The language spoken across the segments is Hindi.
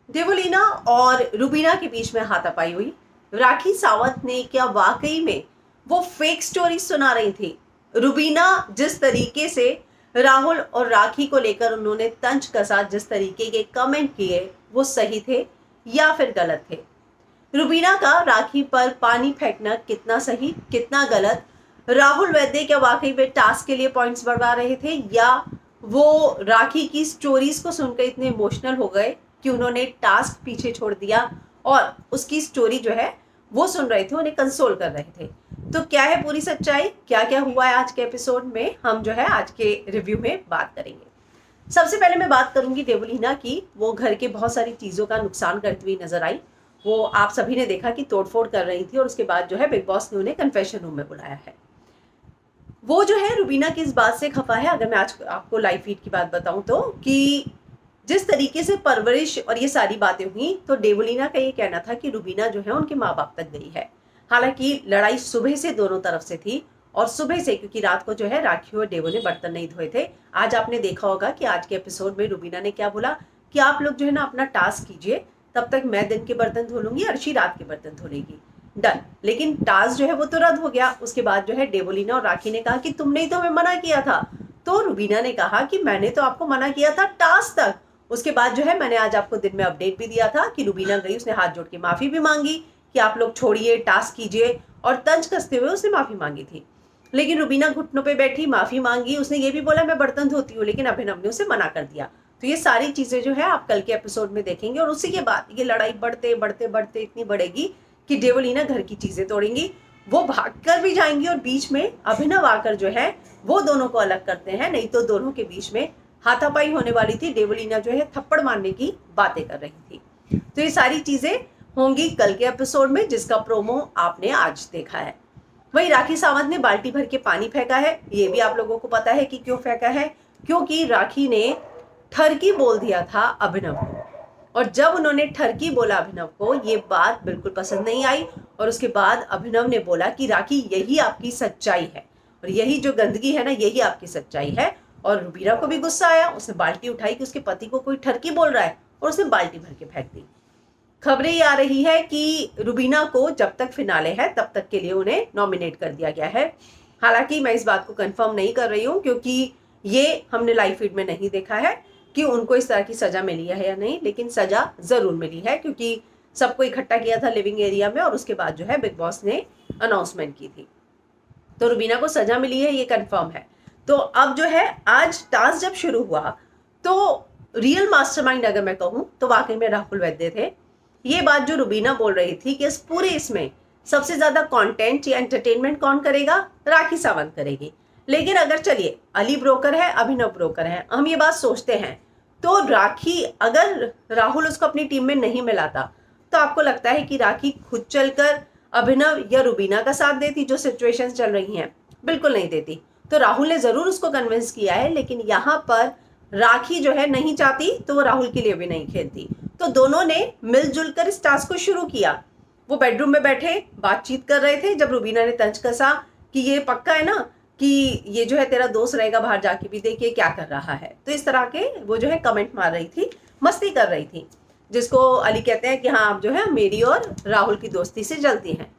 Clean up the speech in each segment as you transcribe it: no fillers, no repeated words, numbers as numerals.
देवलीना और रुबीना के बीच में हाथापाई हुई। राखी सावंत ने क्या वाकई में वो फेक स्टोरी सुना रही थी? रुबीना जिस तरीके से राहुल और राखी को लेकर उन्होंने तंज कसा, जिस तरीके के कमेंट किए, वो सही थे या फिर गलत थे? रुबीना का राखी पर पानी फेंकना कितना सही, कितना गलत? राहुल वैद्य क्या वाकई में टास्क के लिए पॉइंट्स बढ़वा रहे थे, या वो राखी की स्टोरीज को सुनकर इतने इमोशनल हो गए कि उन्होंने टास्क पीछे छोड़ दिया और उसकी स्टोरी जो है वो सुन रहे थे, उन्हें कंसोल कर रहे थे? तो क्या है पूरी सच्चाई, क्या क्या हुआ है आज के एपिसोड में, हम जो है आज के रिव्यू में बात करेंगे। सबसे पहले मैं बात करूंगी देवलीना की। वो घर के बहुत सारी चीजों का नुकसान करती हुई नजर आई। वो आप सभी ने देखा कि तोड़फोड़ कर रही थी और उसके बाद जो है बिग बॉस ने उन्हें कन्फेशन रूम में बुलाया है। वो जो है रुबीना की इस बात से खफा है, अगर मैं आज आपको लाइव फीड की बात बताऊं तो, कि जिस तरीके से परवरिश और ये सारी बातें हुई, तो देवलीना का ये कहना था कि रुबीना जो है उनके माँ बाप तक गई है। हालांकि लड़ाई सुबह से दोनों तरफ से थी, और सुबह से, क्योंकि रात को जो है राखी और देवो ने बर्तन नहीं धोए थे। आज आपने देखा होगा कि आज के एपिसोड में रुबीना ने क्या बोला कि आप लोग जो है ना अपना टास्क कीजिए, तब तक मैं दिन के बर्तन धो लूंगी, अर्शी रात के बर्तन धो लेगी। डन। लेकिन टास्क जो है वो तो रद्द हो गया। उसके बाद जो है देवलीना और राखी ने कहा कि तुमने ही तो हमें मना किया था। तो रुबीना ने कहा कि मैंने तो आपको मना किया था टास्क तक। उसके बाद जो है मैंने आज आपको दिन में अपडेट भी दिया था कि रुबीना गई, उसने हाथ जोड़ के माफी भी मांगी कि आप लोग छोड़िए, टास्क कीजिए, और तंज कसते हुए उसने माफी मांगी थी। लेकिन रुबीना घुटनों पे बैठी माफी मांगी। उसने ये भी बोला मैं बर्तन धोती हूँ, लेकिन अभिनव ने उसे मना कर दिया। तो ये सारी चीजें जो है आप कल के एपिसोड में देखेंगे, और उसी के बाद ये लड़ाई बढ़ते बढ़ते बढ़ते इतनी बढ़ेगी कि देवलीना घर की चीजें तोड़ेंगी, वो भागकर भी जाएंगी, और बीच में अभिनव आकर जो है वो दोनों को अलग करते हैं। नहीं तो दोनों के बीच में हाथापाई होने वाली थी। देवलीना जो है थप्पड़ मारने की बातें कर रही थी। तो ये सारी चीजें होंगी कल के एपिसोड में, जिसका प्रोमो आपने आज देखा है। वही राखी सावंत ने बाल्टी भर के पानी फेंका है। ये भी आप लोगों को पता है कि क्यों फेंका है, क्योंकि राखी ने ठरकी बोल दिया था अभिनव को, और जब उन्होंने ठरकी बोला अभिनव को, ये बात बिल्कुल पसंद नहीं आई। और उसके बाद अभिनव ने बोला कि राखी यही आपकी सच्चाई है, और यही जो गंदगी है ना, यही आपकी सच्चाई है। और रुबीना को भी गुस्सा आया, उसने बाल्टी उठाई कि उसके पति को कोई ठरकी बोल रहा है, और उसने बाल्टी भर के फेंक दी। खबरें ये आ रही है कि रुबीना को जब तक फिनाले है तब तक के लिए उन्हें नॉमिनेट कर दिया गया है। हालांकि मैं इस बात को कंफर्म नहीं कर रही हूँ, क्योंकि ये हमने लाइव फीड में नहीं देखा है कि उनको इस तरह की सजा मिली है या नहीं, लेकिन सजा जरूर मिली है, क्योंकि सबको इकट्ठा किया था लिविंग एरिया में, और उसके बाद जो है बिग बॉस ने अनाउंसमेंट की थी। तो रुबीना को सजा मिली है, ये कंफर्म है। तो अब जो है आज टास्क जब शुरू हुआ, तो रियल मास्टरमाइंड अगर मैं कहूं तो वाकई में राहुल वैद्य थे। ये बात जो रुबीना बोल रही थी कि इस पूरे इसमें सबसे ज्यादा कंटेंट या एंटरटेनमेंट कौन करेगा, राखी सावंत करेगी। लेकिन अगर चलिए अली ब्रोकर है, अभिनव ब्रोकर है, हम ये बात सोचते हैं, तो राखी, अगर राहुल उसको अपनी टीम में नहीं मिलाता, तो आपको लगता है कि राखी खुद चलकर अभिनव या रुबीना का साथ देती जो सिचुएशंस चल रही हैं? बिल्कुल नहीं देती। तो राहुल ने जरूर उसको कन्विंस किया है, लेकिन यहाँ पर राखी जो है नहीं चाहती, तो वो राहुल के लिए भी नहीं खेलती। तो दोनों ने मिलजुल कर इस टास्क को शुरू किया। वो बेडरूम में बैठे बातचीत कर रहे थे, जब रुबीना ने तंज कसा कि ये पक्का है ना कि ये जो है तेरा दोस्त रहेगा, बाहर जाके भी देखिए क्या कर रहा है। तो इस तरह के वो जो है कमेंट मार रही थी, मस्ती कर रही थी, जिसको अली कहते हैं कि हाँ आप जो है मेरी और राहुल की दोस्ती से जलती हैं।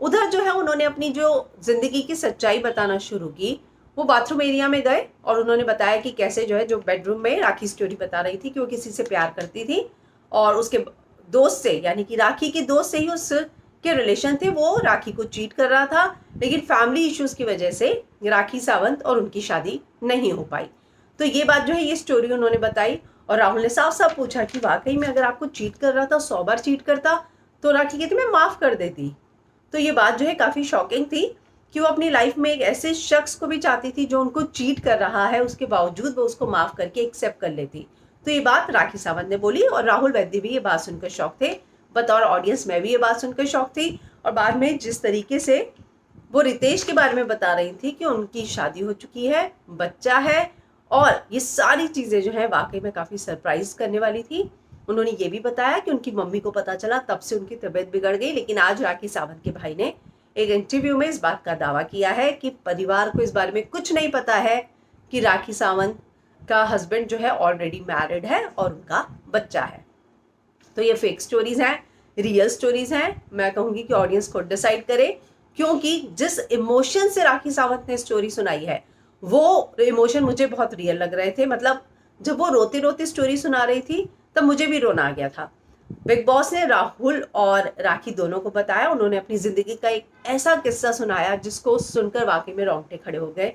उधर जो है उन्होंने अपनी जो जिंदगी की सच्चाई बताना शुरू की। वो बाथरूम एरिया में गए और उन्होंने बताया कि कैसे जो है, जो बेडरूम में राखी स्टोरी बता रही थी कि वो किसी से प्यार करती थी, और उसके दोस्त से, यानी कि राखी के दोस्त से ही उसके रिलेशन थे, वो राखी को चीट कर रहा था। लेकिन फैमिली इश्यूज की वजह से राखी सावंत और उनकी शादी नहीं हो पाई। तो ये बात जो है, ये स्टोरी उन्होंने बताई, और राहुल ने साफ साफ पूछा कि वाकई में अगर आपको चीट कर रहा था, 100 बार चीट करता, तो राखी कहती मैं माफ कर देती। तो ये बात जो है काफी शॉकिंग थी कि वो अपनी लाइफ में एक ऐसे शख्स को भी चाहती थी जो उनको चीट कर रहा है, उसके बावजूद वो उसको माफ करके एक्सेप्ट कर लेती। तो ये बात राखी सावंत ने बोली, और राहुल वैद्य भी ये बात सुनकर शौक थे। बतौर ऑडियंस मैं भी ये बात सुनकर शौक थी। और बाद में जिस तरीके से वो रितेश के बारे में बता रही थी कि उनकी शादी हो चुकी है, बच्चा है, और ये सारी चीजें जो है वाकई में काफी सरप्राइज करने वाली थी। उन्होंने ये भी बताया कि उनकी मम्मी को पता चला, तब से उनकी तबीयत बिगड़ गई। लेकिन आज राखी सावंत के भाई ने एक इंटरव्यू में इस बात का दावा किया है कि परिवार को इस बारे में कुछ नहीं पता है कि राखी सावंत का हस्बैंड जो है ऑलरेडी मैरिड है और उनका बच्चा है। तो ये फेक स्टोरीज हैं, रियल स्टोरीज हैं, मैं कहूँगी कि ऑडियंस खुद डिसाइड करे, क्योंकि जिस इमोशन से राखी सावंत ने स्टोरी सुनाई है वो इमोशन मुझे बहुत रियल लग रहे थे। मतलब जब वो रोते रोते स्टोरी सुना रही थी तब मुझे भी रोना आ गया था। बिग बॉस ने राहुल और राखी दोनों को बताया, उन्होंने अपनी ज़िंदगी का एक ऐसा किस्सा सुनाया जिसको सुनकर वाकई में रोंगटे खड़े हो गए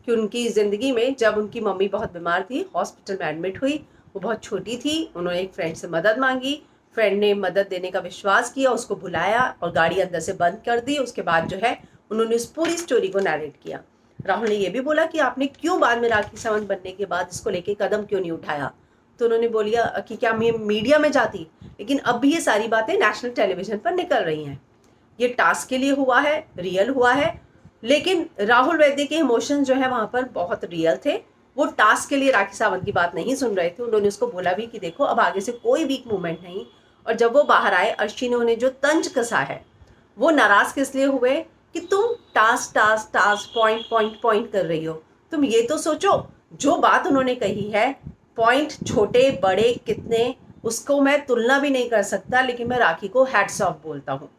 कि उनकी ज़िंदगी में जब उनकी मम्मी बहुत बीमार थी, हॉस्पिटल में एडमिट हुई, वो बहुत छोटी थी, उन्होंने एक फ्रेंड से मदद मांगी, फ्रेंड ने मदद देने का विश्वास किया, उसको बुलाया और गाड़ी अंदर से बंद कर दी। उसके बाद जो है उन्होंने उस पूरी स्टोरी को नैरेट किया। राहुल ने ये भी बोला कि आपने क्यों बाद में राखी सावंत बनने के बाद इसको लेके कदम क्यों नहीं उठाया, तो उन्होंने बोलिया कि क्या मैं मीडिया में जाती, लेकिन अब भी ये सारी बातें नेशनल टेलीविजन पर निकल रही हैं। ये टास्क के लिए हुआ है, रियल हुआ है, लेकिन राहुल वैद्य के इमोशंस जो है वहाँ पर बहुत रियल थे। वो टास्क के लिए राखी सावंत की बात नहीं सुन रहे थे। उन्होंने उसको बोला भी कि देखो अब आगे से कोई वीक मूवमेंट नहीं। और जब वो बाहर आए, अर्शी ने उन्हें जो तंज कसा है, वो नाराज किस लिए हुए कि तुम task task task point point point कर रही हो। तुम ये तो सोचो, जो बात उन्होंने कही है, पॉइंट छोटे बड़े कितने, उसको मैं तुलना भी नहीं कर सकता, लेकिन मैं राखी को हैट्स ऑफ बोलता हूँ।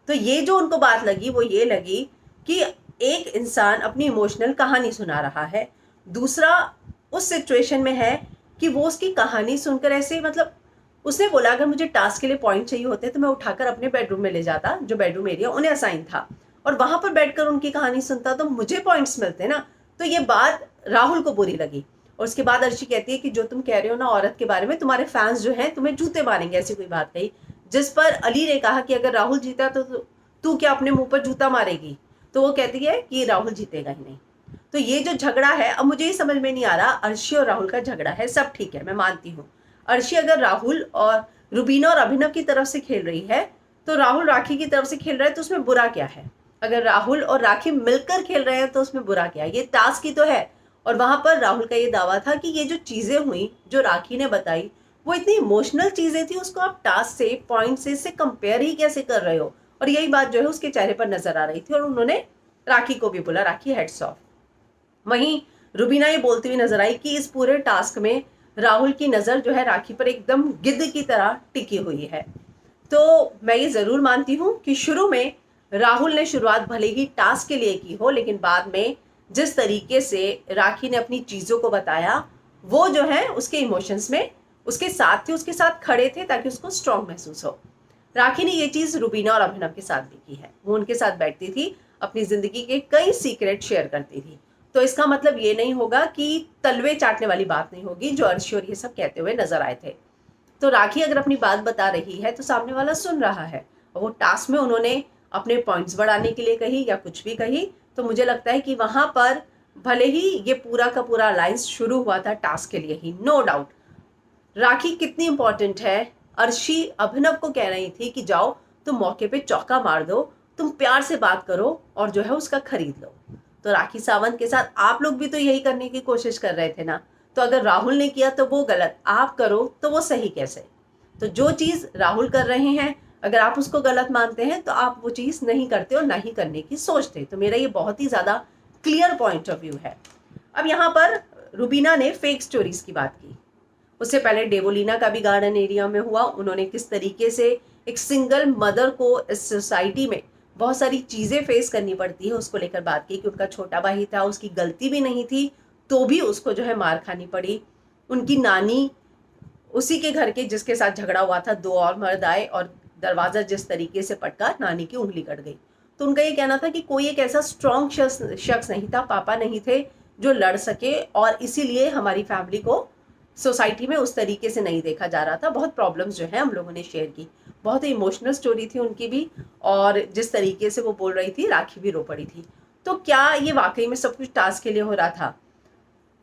तो ये जो उनको बात लगी वो ये लगी कि एक इंसान अपनी इमोशनल कहानी सुना रहा है, दूसरा उस सिचुएशन में है कि वो उसकी कहानी सुनकर ऐसे, मतलब उसने बोला अगर मुझे टास्क के लिए पॉइंट चाहिए होते तो मैं उठाकर अपने बेडरूम में ले जाता, जो बेडरूम एरिया उन्हें असाइन था, और वहां पर बैठकर उनकी कहानी सुनता तो मुझे पॉइंट्स मिलते ना। तो ये बात राहुल को बुरी लगी। और उसके बाद अर्शी कहती है कि जो तुम कह रहे हो ना औरत के बारे में, तुम्हारे फैंस जो हैं तुम्हें जूते मारेंगे, ऐसी कोई बात कही। जिस पर अली ने कहा कि अगर राहुल जीता तो तू क्या अपने मुंह पर जूता मारेगी, तो वो कहती है कि राहुल जीतेगा ही नहीं। तो ये जो झगड़ा है, अब मुझे ये समझ में नहीं आ रहा, अर्शी और राहुल का झगड़ा है, सब ठीक है, मैं मानती हूँ। अर्शी अगर राहुल और रुबीना और अभिनव की तरफ से खेल रही है तो राहुल राखी की तरफ से खेल रहा है, तो उसमें बुरा क्या है। अगर राहुल और राखी मिलकर खेल रहे हैं तो उसमें बुरा क्या है, ये टास्क ही तो है। और वहां पर राहुल का ये दावा था कि ये जो चीजें हुई, जो राखी ने बताई, वो इतनी इमोशनल चीजें थी, उसको आप टास्क से, पॉइंट से कंपेयर ही कैसे कर रहे हो। और यही बात जो है उसके चेहरे पर नजर आ रही थी, और उन्होंने राखी को भी बोला, राखी हेड्स ऑफ। वहीं रुबीना ये बोलती हुई नजर आई कि इस पूरे टास्क में राहुल की नजर जो है राखी पर एकदम गिद्ध की तरह टिकी हुई है। तो मैं ये जरूर मानती हूँ कि शुरू में राहुल ने शुरुआत भले ही टास्क के लिए की हो, लेकिन बाद में जिस तरीके से राखी ने अपनी चीजों को बताया, वो जो है उसके इमोशंस में उसके साथ थे, उसके साथ खड़े थे ताकि उसको स्ट्रांग महसूस हो। राखी ने ये चीज रुबीना और अभिनव के साथ भी की है। वो उनके साथ बैठती थी, अपनी जिंदगी के कई सीक्रेट शेयर करती थी। तो इसका मतलब ये नहीं होगा कि तलवे चाटने वाली बात नहीं होगी, जो अर्शी और ये सब कहते हुए नजर आए थे। तो राखी अगर अपनी बात बता रही है तो सामने वाला सुन रहा है, और वो टास्क में उन्होंने अपने पॉइंट्स बढ़ाने के लिए कही या कुछ भी कही, तो मुझे लगता है कि वहां पर भले ही ये पूरा का पूरा अलायंस शुरू हुआ था टास्क के लिए ही, नो डाउट। राखी कितनी इंपॉर्टेंट है, अर्शी अभिनव को कह रही थी कि जाओ तुम मौके पे चौका मार दो, तुम प्यार से बात करो और जो है उसका खरीद लो। तो राखी सावंत के साथ आप लोग भी तो यही करने की कोशिश कर रहे थे ना। तो अगर राहुल ने किया तो वो गलत, आप करो तो वो सही कैसे। तो जो चीज राहुल कर रहे हैं, अगर आप उसको गलत मानते हैं तो आप वो चीज नहीं करते और ना ही करने की सोचते। तो मेरा ये बहुत ही ज्यादा क्लियर पॉइंट ऑफ व्यू है। अब यहाँ पर रुबीना ने फेक स्टोरीज की बात की। उससे पहले डेवोलिना का भी गार्डन एरिया में हुआ। उन्होंने किस तरीके से एक सिंगल मदर को इस सोसाइटी में बहुत सारी चीजें फेस करनी पड़ती है, उसको लेकर बात की कि उनका छोटा भाई था, उसकी गलती भी नहीं थी, तो भी उसको जो है मार खानी पड़ी। उनकी नानी, उसी के घर के जिसके साथ झगड़ा हुआ था, दो और मर्द आए और दरवाजा जिस तरीके से पटका, नानी की उंगली कट गई। तो उनका ये कहना था कि कोई एक ऐसा स्ट्रॉन्ग शख्स नहीं था, पापा नहीं थे जो लड़ सके, और इसीलिए हमारी फैमिली को सोसाइटी में उस तरीके से नहीं देखा जा रहा था। बहुत प्रॉब्लम्स जो है हम लोगों ने शेयर की। बहुत ही इमोशनल स्टोरी थी उनकी भी, और जिस तरीके से वो बोल रही थी, राखी भी रो पड़ी थी। तो क्या ये वाकई में सब कुछ टास्क के लिए हो रहा था?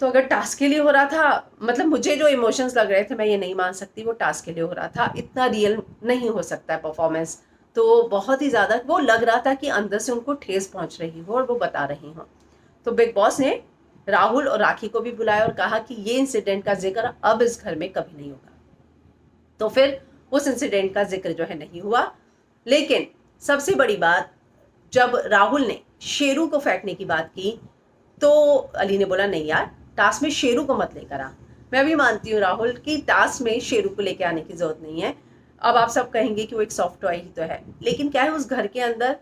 तो अगर टास्क के लिए हो रहा था, मतलब मुझे जो इमोशंस लग रहे थे, मैं ये नहीं मान सकती वो टास्क के लिए हो रहा था। इतना रियल नहीं हो सकता है परफॉर्मेंस। तो बहुत ही ज़्यादा वो लग रहा था कि अंदर से उनको ठेस पहुंच रही हो और वो बता रही हो। तो बिग बॉस ने राहुल और राखी को भी बुलाया और कहा कि ये इंसिडेंट का जिक्र अब इस घर में कभी नहीं होगा। तो फिर उस इंसिडेंट का जिक्र जो है नहीं हुआ। लेकिन सबसे बड़ी बात, जब राहुल ने शेरू को फेंकने की बात की तो अली ने बोला नहीं यार, टास्क में शेरू को मत लेकर आ। मैं भी मानती हूँ राहुल की टास्क में शेरू को लेकर आने की जरूरत नहीं है। अब आप सब कहेंगे कि वो एक सॉफ्ट टॉय ही तो है, लेकिन क्या है उस घर के अंदर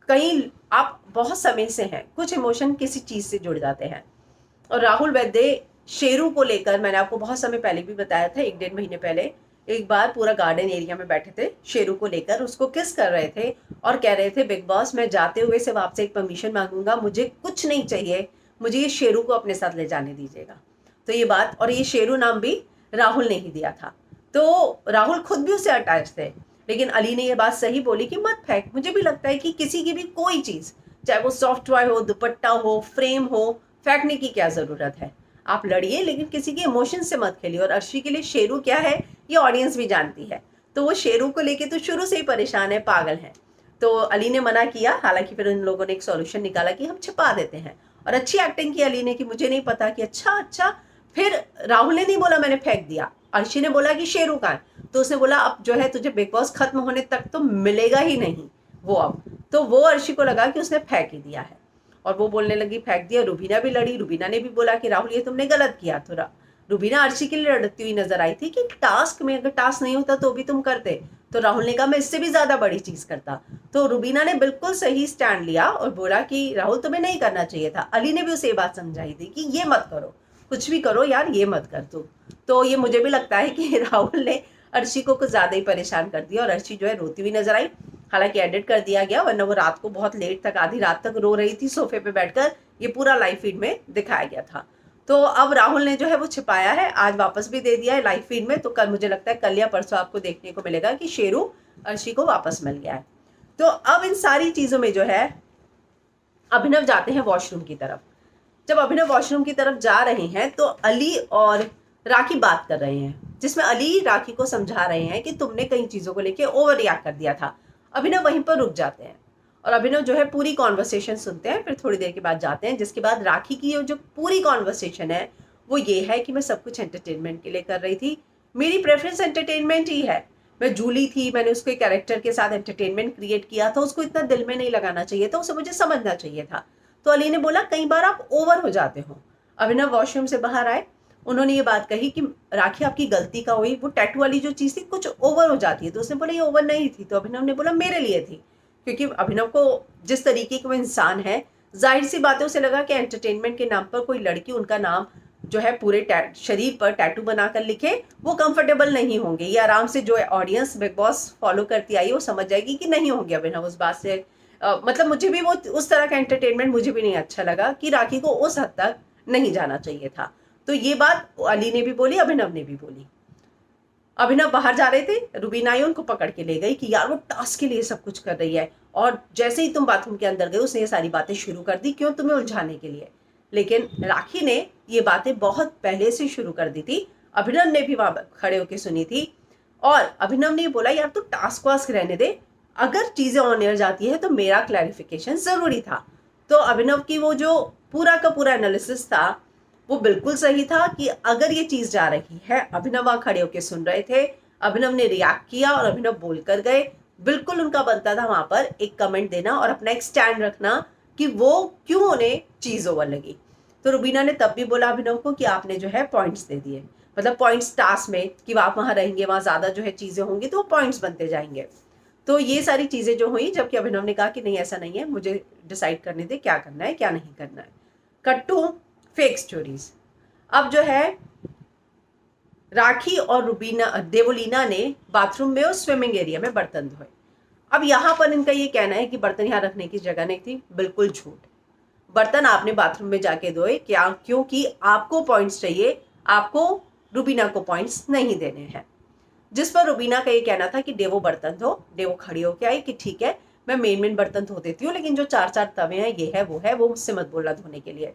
कहीं आप बहुत समय से हैं, कुछ इमोशन किसी चीज से जुड़ जाते हैं। और राहुल वैद्य शेरू को लेकर, मैंने आपको बहुत समय पहले भी बताया था, 1-1.5 महीने पहले एक बार पूरा गार्डन एरिया में बैठे थे, शेरू को लेकर उसको किस कर रहे थे और कह रहे थे बिग बॉस मैं जाते हुए सिर्फ आपसे एक परमिशन मांगूंगा, मुझे कुछ नहीं चाहिए, मुझे ये शेरू को अपने साथ ले जाने दीजिएगा। तो ये बात, और ये शेरू नाम भी राहुल ने ही दिया था, तो राहुल खुद भी उससे अटैच थे। लेकिन अली ने ये बात सही बोली कि मत फेंक। मुझे भी लगता है कि किसी की भी कोई चीज, चाहे वो सॉफ्ट टॉय हो, दुपट्टा हो, फ्रेम हो, फेंकने की क्या जरूरत है। आप लड़िए लेकिन किसी के इमोशन से मत खेलिए। और अर्शी के लिए शेरू क्या है ये ऑडियंस भी जानती है, तो वो शेरू को लेके तो शुरू से ही परेशान है, पागल है। तो अली ने मना किया, हालांकि फिर उन लोगों ने एक सॉल्यूशन निकाला कि हम छिपा देते हैं। और अच्छी एक्टिंग की अली ने कि मुझे नहीं पता कि अच्छा। फिर राहुल ने नहीं बोला मैंने फेंक दिया, अर्शी ने बोला कि शेरू का है, तो उसने बोला अब जो है तुझे बिग बॉस खत्म होने तक तो मिलेगा ही नहीं वो अब। तो वो अर्शी को लगा कि उसने फेंक ही दिया है और वो बोलने लगी फेंक दिया। रुबीना भी लड़ी, रुबीना ने भी बोला कि राहुल ये तुमने गलत किया। तो रुबीना अर्शी के लिए लड़ती हुई नजर आई थी कि टास्क में अगर टास्क नहीं होता तो भी तुम करते। तो राहुल ने कहा मैं इससे भी ज्यादा बड़ी चीज करता। तो रुबीना ने बिल्कुल सही स्टैंड लिया और बोला कि राहुल तुम्हें नहीं करना चाहिए था। अली ने भी उसे ये बात समझाई थी कि ये मत करो, कुछ भी करो यार ये मत कर तू। तो ये मुझे भी लगता है कि राहुल ने अर्शी को कुछ ज्यादा ही परेशान कर दिया और अर्शी जो है रोती हुई नजर आई। हालांकि एडिट कर दिया गया, वरना वो रात को बहुत लेट तक, आधी रात तक रो रही थी सोफे पे बैठकर, ये पूरा लाइव फीड में दिखाया गया था। तो अब राहुल ने जो है वो छिपाया है, आज वापस भी दे दिया है लाइव फीड में। तो कल मुझे लगता है कल या परसों आपको देखने को मिलेगा कि शेरू अर्शी को वापस मिल गया है। तो अब इन सारी चीजों में जो है अभिनव जाते हैं वॉशरूम की तरफ। जब अभिनव वॉशरूम की तरफ जा रहे हैं तो अली और राखी बात कर रहे हैं, जिसमें अली राखी को समझा रहे हैं कि तुमने कई चीजों को लेके ओवर रिएक्ट कर दिया था। अभिनव वहीं पर रुक जाते हैं और अभिनव जो है पूरी कॉन्वर्सेशन सुनते हैं, फिर थोड़ी देर के बाद जाते हैं। जिसके बाद राखी की जो पूरी कॉन्वर्सेशन है वो ये है कि मैं सब कुछ एंटरटेनमेंट के लिए कर रही थी, मेरी प्रेफरेंस एंटरटेनमेंट ही है। मैं जूली थी, मैंने उसको एक कैरेक्टर के साथ एंटरटेनमेंट क्रिएट किया था, उसको इतना दिल में नहीं लगाना चाहिए था, उसे मुझे समझना चाहिए था। तो अली ने बोला कई बार आप ओवर हो जाते हो। अभिनव वॉशरूम से बाहर आए, उन्होंने ये बात कही कि राखी आपकी गलती का हुई, वो टैटू वाली जो चीज थी कुछ ओवर हो जाती है। तो उसने बोला ये ओवर नहीं थी। तो अभिनव ने बोला मेरे लिए थी, क्योंकि अभिनव को जिस तरीके का वो इंसान है, जाहिर सी बात है उसे लगा कि एंटरटेनमेंट के नाम पर कोई लड़की उनका नाम जो है पूरे शरीर पर टैटू बनाकर लिखे, वो कंफर्टेबल नहीं होंगे। ये आराम से जो ऑडियंस बिग बॉस फॉलो करती आई है वो समझ जाएगी कि नहीं होंगे अभिनव उस बात से। मतलब मुझे भी वो उस तरह का एंटरटेनमेंट मुझे भी नहीं अच्छा लगा कि राखी को उस हद तक नहीं जाना चाहिए था। तो ये बात अली ने भी बोली, अभिनव ने भी बोली। अभिनव बाहर जा रहे थे, रुबीना आई उनको पकड़ के ले गई कि यार वो टास्क के लिए सब कुछ कर रही है, और जैसे ही तुम बाथरूम के अंदर गए उसने ये सारी बातें शुरू कर दी, क्यों, तुम्हें उलझाने के लिए। लेकिन राखी ने ये बातें बहुत पहले से शुरू कर दी थी, अभिनव ने भी वहां खड़े होकर सुनी थी। और अभिनव ने बोला यार तू टास्क वास्क रहने दे, अगर चीजें ऑन एयर जाती है तो मेरा क्लैरिफिकेशन जरूरी था। तो अभिनव की वो जो पूरा का पूरा एनालिसिस था वो बिल्कुल सही था कि अगर ये चीज जा रही है, अभिनव वहां खड़े होकर सुन रहे थे, अभिनव ने रिएक्ट किया और अभिनव बोल कर गए, बिल्कुल उनका बनता था वहां पर एक कमेंट देना और अपना एक स्टैंड रखना कि वो क्यों उन्हें चीज ओवर लगी। तो रुबीना ने तब भी बोला अभिनव को कि आपने जो है पॉइंट्स दे दिए, मतलब पॉइंट्स टास्क में कि आप वहां रहेंगे, वहां ज्यादा जो है चीजें होंगी तो वो पॉइंट्स बनते जाएंगे। तो ये सारी चीजें जो हुई, जबकि अभिनव ने कहा कि नहीं ऐसा नहीं है, मुझे डिसाइड करने दे क्या करना है क्या नहीं करना है। Cut to fake stories. अब जो है राखी और रुबीना देवोलीना ने बाथरूम में और स्विमिंग एरिया में बर्तन धोए। अब यहाँ पर इनका ये कहना है कि बर्तन यहाँ रखने की जगह नहीं थी, बिल्कुल झूठ। बर्तन आपने बाथरूम में जाके धोए, क्या, क्योंकि आपको पॉइंट्स चाहिए, आपको रुबीना को पॉइंट्स नहीं देने हैं। जिस पर रुबीना का ये कहना था कि डेवो बर्तन धो। डेवो खड़ी होके आई कि ठीक है मैं मेन बर्तन धो देती हूँ, लेकिन जो 4-4 तवे हैं ये है वो मुझसे मत बोलना धोने के लिए।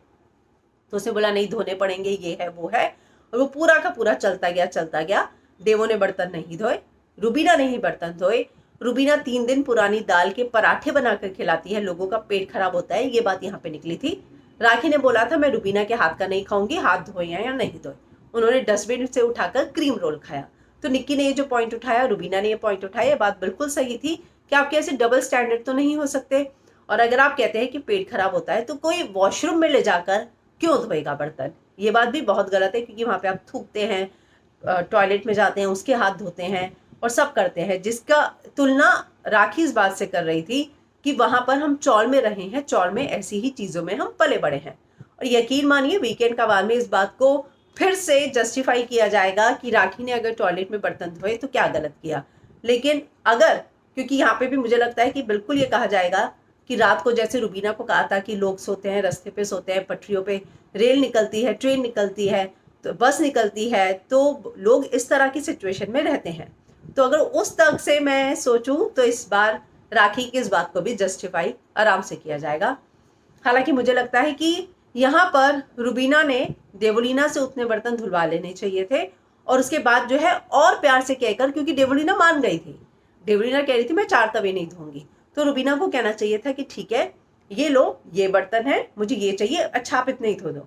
तो उसने बोला नहीं धोने पड़ेंगे, ये है वो है, और वो पूरा का पूरा चलता गया। देवो ने बर्तन नहीं धोए, रुबीना ने ही बर्तन धोए। रुबीना 3 दिन पुरानी दाल के पराठे बनाकर खिलाती है, लोगों का पेट खराब होता है, ये बात यहाँ पे निकली थी। राखी ने बोला था मैं रुबीना के हाथ का नहीं खाऊंगी, हाथ धोए हैं या नहीं धोए। उन्होंने डस्टबिन से उठाकर क्रीम रोल खाया। तो निक्की ने ये जो पॉइंट उठाया, रुबीना ने ये पॉइंट उठाया, बात बिल्कुल सही थी कि आपके ऐसे डबल स्टैंडर्ड तो नहीं हो सकते। और अगर आप कहते हैं कि पेट खराब होता है तो कोई वॉशरूम में ले जाकर क्यों धोएगा बर्तन, ये बात भी बहुत गलत है, क्योंकि वहां पे आप थूकते हैं, टॉयलेट में जाते हैं उसके हाथ धोते हैं, और सब करते हैं, जिसका तुलना राखी इस बात से कर रही थी कि वहां पर हम चौल में रहे हैं, चौल में ऐसी ही चीजों में हम पले बड़े हैं। और यकीन मानिए वीकेंड का बाद में इस बात को फिर से जस्टिफाई किया जाएगा कि राखी ने अगर टॉयलेट में बर्तन धोए तो क्या गलत किया। लेकिन अगर, क्योंकि यहाँ पे भी मुझे लगता है कि बिल्कुल ये कहा जाएगा कि रात को जैसे रुबीना को कहा था कि लोग सोते हैं, रास्ते पे सोते हैं, पटरियों पे रेल निकलती है, ट्रेन निकलती है, तो बस निकलती है, तो लोग इस तरह की सिचुएशन में रहते हैं। तो अगर उस तक से मैं सोचूं तो इस बार राखी की इस बात को भी जस्टिफाई आराम से किया जाएगा। हालांकि मुझे लगता है कि यहाँ पर रुबीना ने देवोलीना से उतने बर्तन धुलवा लेने चाहिए थे और उसके बाद जो है और प्यार से कहकर, क्योंकि देवोलीना मान गई थी, देवोलीना कह रही थी मैं 4 तवे नहीं धोऊंगी, तो रुबीना को कहना चाहिए था कि ठीक है ये लो, ये बर्तन है, मुझे ये चाहिए, अच्छा आप इतने ही धो दो।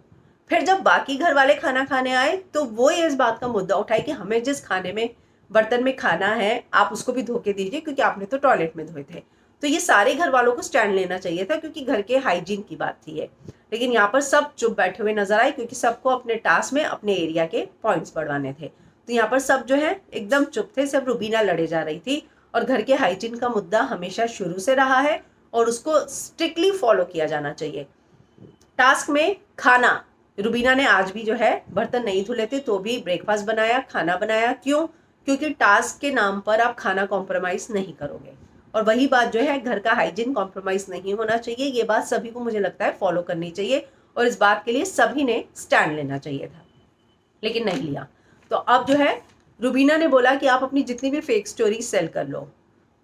फिर जब बाकी घर वाले खाना खाने आए तो वो इस बात का मुद्दा उठाए कि हमें जिस खाने में बर्तन में खाना है आप उसको भी धो के दीजिए, क्योंकि आपने तो टॉयलेट में धोए थे। तो ये सारे घर वालों को स्टैंड लेना चाहिए था, क्योंकि घर के हाइजीन की बात थी ये। लेकिन यहाँ पर सब चुप बैठे हुए नजर आए, क्योंकि सबको अपने टास्क में अपने एरिया के पॉइंट्स बढ़वाने थे। तो यहाँ पर सब जो है एकदम चुप थे, सब रुबीना लड़े जा रही थी। और घर के हाइजीन का मुद्दा हमेशा शुरू से रहा है और उसको स्ट्रिक्टली फॉलो किया जाना चाहिए। टास्क में खाना, रुबीना ने आज भी जो है बर्तन नहीं धुले थे तो भी ब्रेकफास्ट बनाया, खाना बनाया। क्यों? क्योंकि टास्क के नाम पर आप खाना कॉम्प्रोमाइज नहीं करोगे। और वही बात जो है, घर का हाइजीन कॉम्प्रोमाइज नहीं होना चाहिए। ये बात सभी को मुझे लगता है फॉलो करनी चाहिए और इस बात के लिए सभी ने स्टैंड लेना चाहिए था, लेकिन नहीं लिया। तो अब जो है रुबीना ने बोला कि आप अपनी जितनी भी फेक स्टोरी सेल कर लो।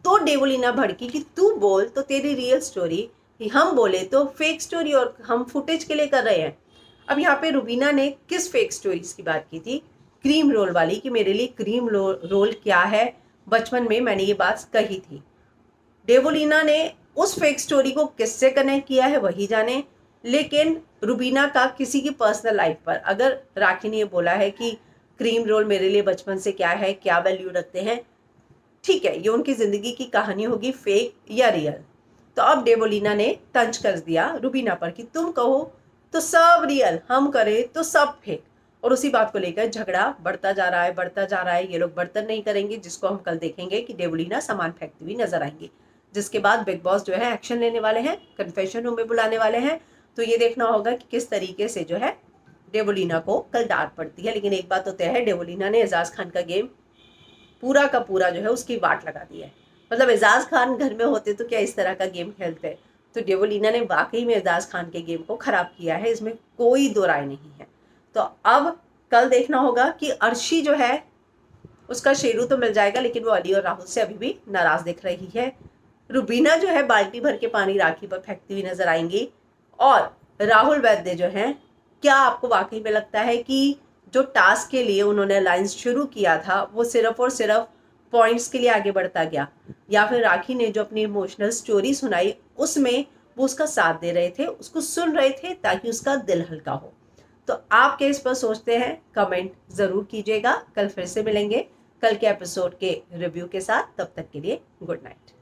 तो देवोलीना भड़की कि तू बोल तो तेरी रियल स्टोरी, हम बोले तो फेक स्टोरी और हम फुटेज के लिए कर रहे हैं। अब यहाँ पे रुबीना ने किस फेक स्टोरीज की बात की थी? क्रीम रोल वाली, कि मेरे लिए क्रीम रोल क्या है, बचपन में मैंने ये बात कही थी। देवोलीना ने उस फेक स्टोरी को किससे कनेक्ट किया है वही जाने, लेकिन रुबीना का किसी की पर्सनल लाइफ पर अगर राखी ने ये बोला है कि क्रीम रोल मेरे लिए बचपन से क्या है, क्या वैल्यू रखते हैं, ठीक है, ये उनकी जिंदगी की कहानी होगी, फेक या रियल। तो अब देवोलीना ने तंज कर दिया रुबीना पर कि तुम कहो तो सब रियल, हम करें तो सब फेक। और उसी बात को लेकर झगड़ा बढ़ता जा रहा है, बढ़ता जा रहा है। ये लोग बर्तन नहीं करेंगे, जिसको हम कल देखेंगे कि देवोलीना सामान फेंकती हुई नजर आएंगी, जिसके बाद बिग बॉस जो है एक्शन लेने वाले हैं, कन्फेशन रूम में बुलाने वाले हैं। तो ये देखना होगा कि किस तरीके से जो है देवोलीना को कल डांट पड़ती है। लेकिन एक बात तो तय है, देवोलीना ने एजाज खान का गेम पूरा का पूरा जो है उसकी वाट लगा दी है। मतलब एजाज खान घर में होते तो क्या इस तरह का गेम खेलते? तो देवोलीना ने वाकई में एजाज खान के गेम को खराब किया है, इसमें कोई दो राय नहीं है। तो अब कल देखना होगा कि अर्शी जो है उसका शेरू तो मिल जाएगा, लेकिन वो अली और राहुल से अभी भी नाराज दिख रही है। रुबीना जो है बाल्टी भर के पानी राखी पर फेंकती हुई नजर आएंगी। और राहुल वैद्य जो है, क्या आपको वाकई में लगता है कि जो टास्क के लिए उन्होंने अलायंस शुरू किया था वो सिर्फ और सिर्फ पॉइंट्स के लिए आगे बढ़ता गया, या फिर राखी ने जो अपनी इमोशनल स्टोरी सुनाई उसमें वो उसका साथ दे रहे थे, उसको सुन रहे थे ताकि उसका दिल हल्का हो? तो आप क्या इस पर सोचते हैं? कमेंट जरूर कीजिएगा। कल फिर से मिलेंगे कल के एपिसोड के रिव्यू के साथ। तब तक के लिए गुड नाइट।